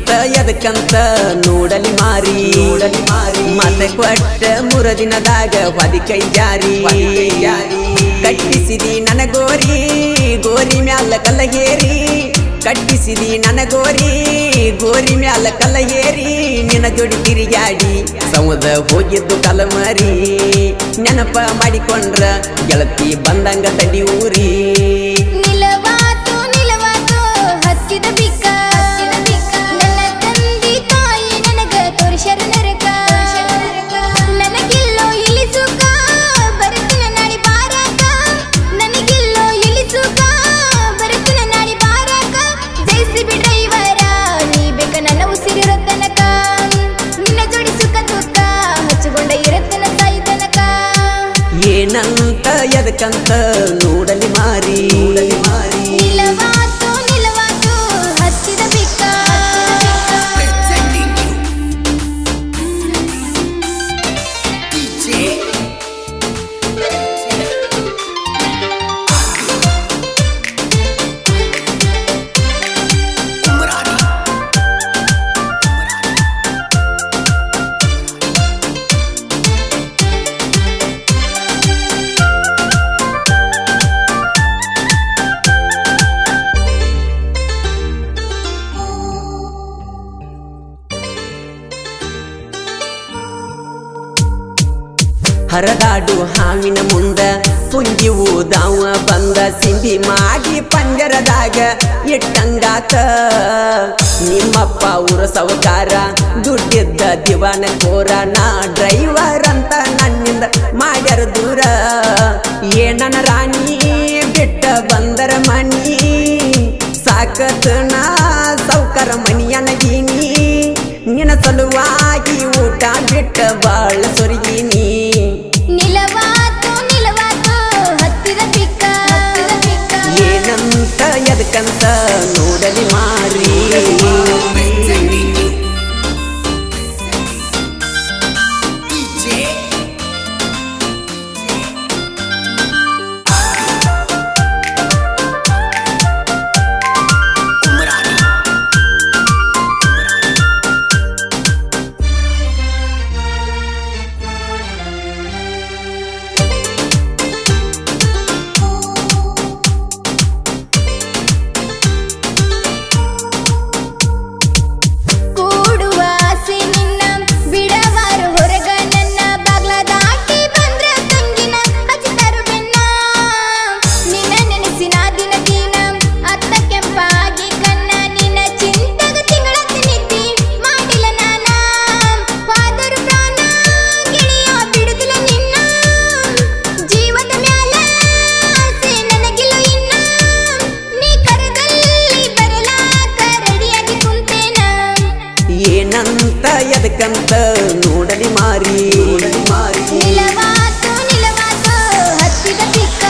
ಏನಂತ ಎದಕ್ಕಂತ ನೋಡಲಿ ಮಾರಿ ಮತ್ತೆ ಕೊಟ್ಟ 3 ದಿನದಾಗ ಹೊದಿ ಕೈ ಜಾರಿ ಕಟ್ಟಿಸಿದಿ ನನ್ನ ಗೋರಿ ಮ್ಯಾಲ ಕಲ್ಲ ಹೇರಿ ಕಟ್ಟಿಸಿದಿ ನನ್ನ ಗೋರಿ ಮ್ಯಾಲ ಕಲ್ಲ ಹೇರಿ ನಿನ್ನ ಜೋಡಿ ತಿರುಗಾಡಿ ಸಮುದ ಹೋಗಿದ್ದು ಕಲಮರಿ ನೆನಪ ಮಾಡಿಕೊಂಡ್ರ ಗೆಳತಿ ಬಂದಂಗ ತಡಿ ಊರಿ ಏನಂತ ಎದಕ್ಕಂತ ನೋಡಲಿ ಮಾರಿ ಹತ್ತಿದ ಬಿಕ್ಕ ಹರದಾಡು ಹಾವಿನ ಮುಂದ ಪುಂಜಿ ಊದಾವ ಬಂದ ಸಿಂಧಿ ಮಾಡಿ ಪಂಜರದಾಗ ಇಟ್ಟಂಗಾತ ನಿಮ್ಮಪ್ಪ ಊರ ಸೌಕಾರ ದುಡ್ಡಿದ್ದ ದಿವಾನ ಕೋರ ನಾ ಡ್ರೈವರ್ ಅಂತ ನನ್ನಿಂದ ಮಾಡ್ಯಾರ ದೂರ ಏನನ ರಾಣಿ ಬಿಟ್ಟ ಬಂದರ ಮನಿ ಸಾಕತ್ ನಾ ಸೌಕರ ಮನಿಯನಗೀನಿ ನಿನ್ನ ಸಲುವಾಗಿ ಊಟ ಬಿಟ್ಟ ಬಾಳ ಸೊರಗೀನಿ ಏನಂತ ಎದಕ್ಕಂತ ನೋಡಲಿ ಮಾರಿ ಏನಂತ ಎದಕ್ಕಂತ ನೋಡಲಿ ಮಾರಿ ಹತ್ತಿದ ಬಿಕ್ಕ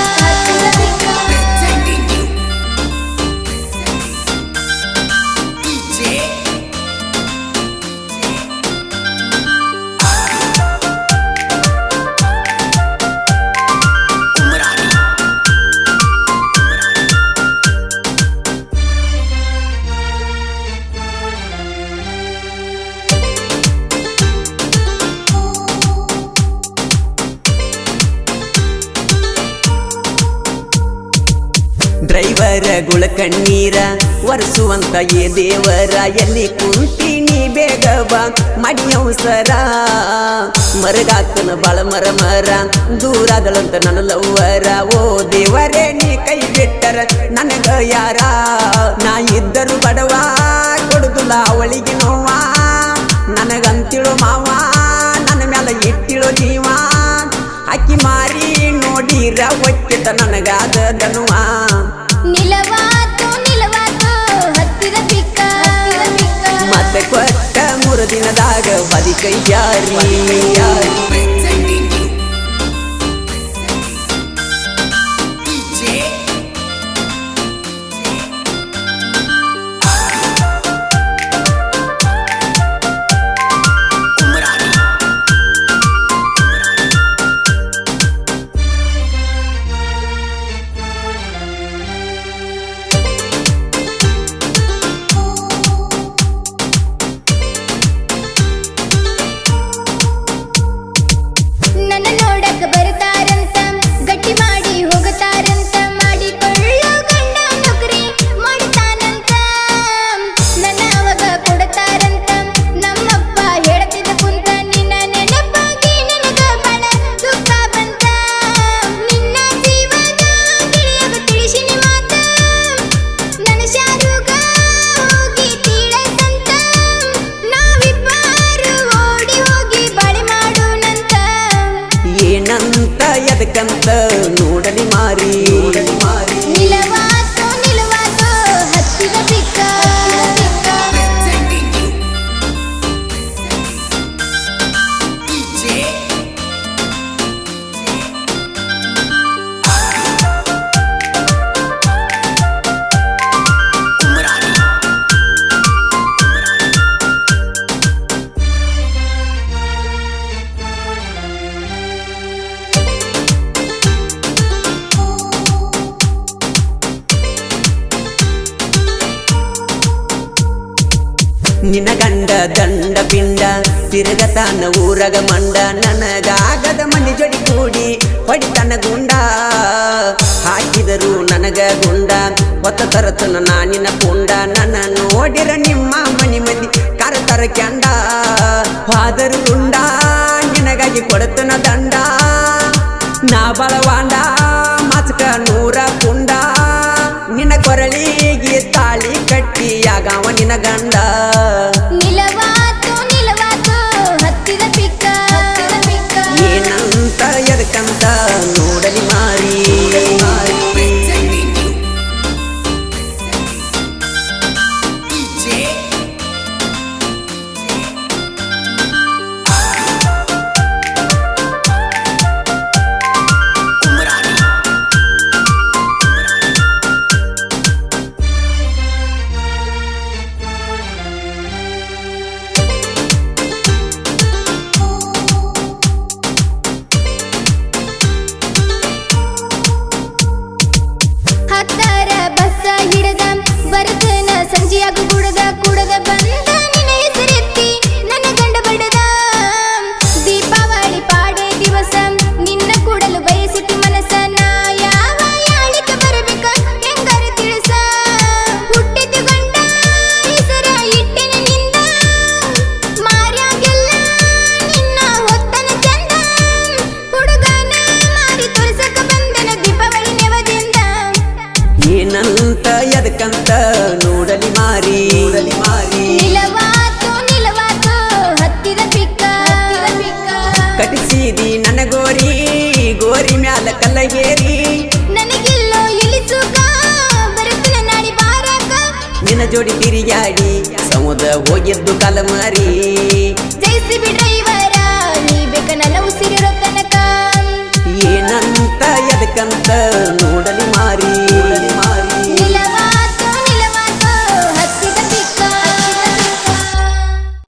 ಡ್ರೈವರ ಗುಳಕಣ್ಣೀರ ಒರೆಸುವಂತ ಏ ದೇವರ ಎಲ್ಲಿ ಕುಂತೀನಿ ಬೇಗವ ಮಡಿ ಅವಸರ ಮರಗಾತನ ಬಾಳ ಮರ ದೂರಾದಳಂತ ನನ್ನ ಲವ್ವರ ಓ ದೇವರೇ ನೀ ಕೈ ಬಿಟ್ಟರ ನನಗ ಯಾರ ನಾ ಇದ್ದರು ಬಡವ ಕೊಡುದಿಲ್ಲ ಅವಳಿಗೆ ನೋವ ನನಗಂತಿಳು ಮಾವ ನನ್ನ ಮ್ಯಾಲ ಇಟ್ಟಿಳು ಜೀವ ಅಕ್ಕಿ ಮಾರಿ ನೋಡಿರ ಒಕ್ಕಿತ ನನಗಾದ ದನುವ ಹತ್ತಿದ ಬಿಕ್ಕ ಮತ್ತೆ ಕೊಟ್ಟ 3 ದಿನದಾಗ ಹೊದಿ ಕೈ ಜಾರಿ ಎದಕ್ಕಂತ ನೋಡಲಿ ಮಾರಿ ನಿಲವಾತು ನಿಲವಾತು ಹತ್ತಿದ ಬಿಕ್ಕ ನಿನ್ನ ಗಂಡ ದಂಡ ಪಿಂಡ ತಿರುಗತಾನ ಊರಗ ಮಂಡ ನನಗಾಗದ ಮನೆ ಜೋಡಿ ಕೂಡಿ ಹೊಡಿತನ ಗುಂಡ ಹಾಕಿದರು ನನಗ ಗುಂಡ ಹೊತ್ತ ತರತನ ನಾನಿನ ಪುಂಡ ನನ್ನ ನೋಡಿರ ನಿಮ್ಮ ಮನಿ ಮಂದಿ ಕರತರ ಕ್ಯಾಂಡ ಹಾದರು ಗುಂಡ ನಿನಗಾಗಿ ಕೊಡತನ ದಂಡ ನಾ ಬಳವಾಂಡ ಮಾಚಕ ನೂರ ಪುಂಡ ನಿನ್ನ ಕೊರಳಿಗೆ ತಾಳಿ ಕಟ್ಟಿಯಾಗವ ನಿನ್ನ ಗಂಡ ನಿಲವಾತು ನಿಲವಾತು ಹತ್ತಿದ ಪಿಕ್ಕ ಏನಂತ ಎದಕ್ಕಂತ ನೋಡಲಿ ಮಾರಿ ಹತ್ತರ ಬಸ್ಸ ಹಿಡದ ಬರತನ ಸಂಜೆಯಾಗ ಕುಡದ ಬಂದ ನಿನ್ನ ಹೆಸರೆತ್ತಿ ನನ್ನ ಗಂಡ ಬಡದ ದೀಪಾವಳಿ ಪಾಡೆ ದಿವಸ ನಿನ್ನ ಕೂಡಲು ಬಯಸಿತಿ ಮನಸ್ಸ ನಾ ಯಾವ ಯಾಳಿಕ ಬರಬೇಕ ಹೆಂಗಾರ ತಿಳಿಸ ಹುಟ್ಟಿದ ಗಂಡ ಹೆಸರ ಇಟ್ಟಿನ ನಿಂದ ಮಾರ್ಯಾಗೆಲ್ಲ ನಿನ್ನ ಹೊತ್ತನ ಚಂದ ಹುಡುಗನ ಮಾರಿ ತೋರಿಸಕ ಬಂದನ ದೀಪಾವಳಿ ನೆವದಿಂದ ಏನಂತ ಎದಕ್ಕಂತ ನೋಡಲಿ ಮಾರಿ ನಿಲವಾತು ನಿಲವಾತು ಹತ್ತಿದ ಪಿಕ್ಕ ಕಟಿಸಿದಿ ನನ್ನ ಗೋರಿ ಮ್ಯಾಲ ಕಲ್ಲಗೇರಿ ನನಗೆಲ್ಲೋ ಇಳಿಸುಕ ಬರುತ್ತಿನ ನಾಡಿ ಬಾರಕ ನಿನ್ನ ಜೋಡಿ ತಿರುಗಾಡಿ ಸಮುದ್ರ ಹೋಗಿದ್ದು ಕಲಮಾರಿ ಜೈಸಿಬಿ ಡ್ರೈವರ ನೀ ಬೇಕ ನನ್ನ ಉಸಿರಿರೋ ತನಕ ಏನಂತ ಎದಕ್ಕಂತ ನೋಡಲಿ ಮಾರಿ